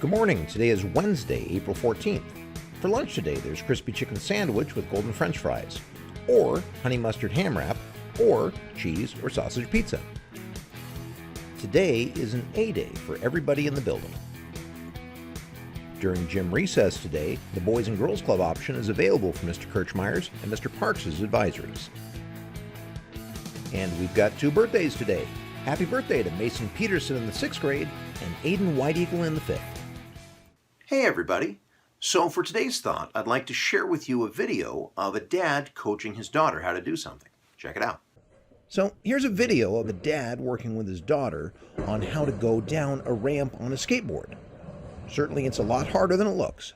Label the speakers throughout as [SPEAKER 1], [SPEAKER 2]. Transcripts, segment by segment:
[SPEAKER 1] Good morning. Today is Wednesday, April 14th. For lunch today, there's crispy chicken sandwich with golden french fries, or honey mustard ham wrap, or cheese or sausage pizza. Today is an A day for everybody in the building. During gym recess today, the Boys and Girls Club option is available for Mr. Kirchmeyer's and Mr. Parks' advisories. And we've got two birthdays today. Happy birthday to Mason Peterson in the 6th grade and Aiden White Eagle in the 5th.
[SPEAKER 2] Hey everybody! So for today's thought, I'd like to share with you a video of a dad coaching his daughter how to do something. Check it out.
[SPEAKER 1] So here's a video of a dad working with his daughter on how to go down a ramp on a skateboard. Certainly it's a lot harder than it looks.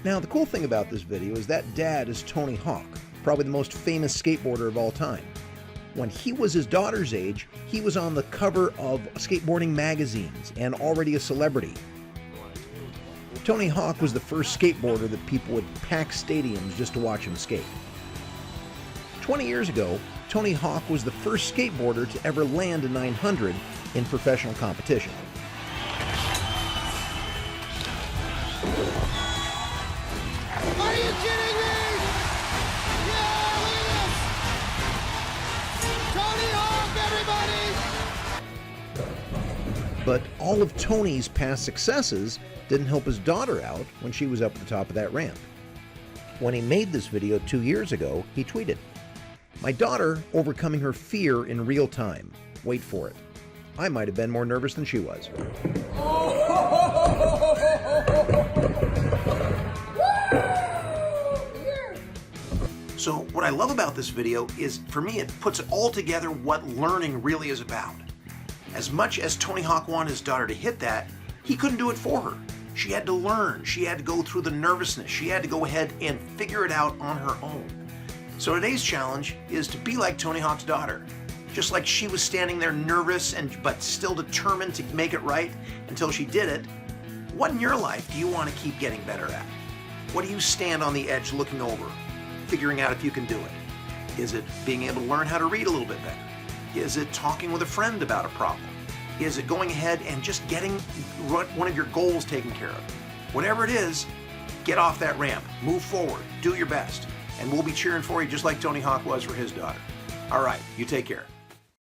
[SPEAKER 1] Now, the cool thing about this video is that dad is Tony Hawk, probably the most famous skateboarder of all time. When he was his daughter's age, he was on the cover of skateboarding magazines and already a celebrity. Tony Hawk was the first skateboarder that people would pack stadiums just to watch him skate. 20 years ago, Tony Hawk was the first skateboarder to ever land a 900 in professional competition.
[SPEAKER 3] Are you kidding me? Yeah, look at this! Tony Hawk, everybody!
[SPEAKER 1] But all of Tony's past successes didn't help his daughter out when she was up at the top of that ramp. When he made this video 2 years ago, he tweeted, "My daughter overcoming her fear in real time. Wait for it. I might have been more nervous than she was."
[SPEAKER 2] So what I love about this video is, for me, it puts all together what learning really is about. As much as Tony Hawk wanted his daughter to hit that, he couldn't do it for her. She had to learn. She had to go through the nervousness. She had to go ahead and figure it out on her own. So today's challenge is to be like Tony Hawk's daughter. Just like she was standing there nervous but still determined to make it right until she did it, what in your life do you want to keep getting better at? What do you stand on the edge looking over, figuring out if you can do it? Is it being able to learn how to read a little bit better? Is it talking with a friend about a problem? Is it going ahead and just getting one of your goals taken care of? Whatever it is, get off that ramp, move forward, do your best, and we'll be cheering for you just like Tony Hawk was for his daughter. All right, you take care.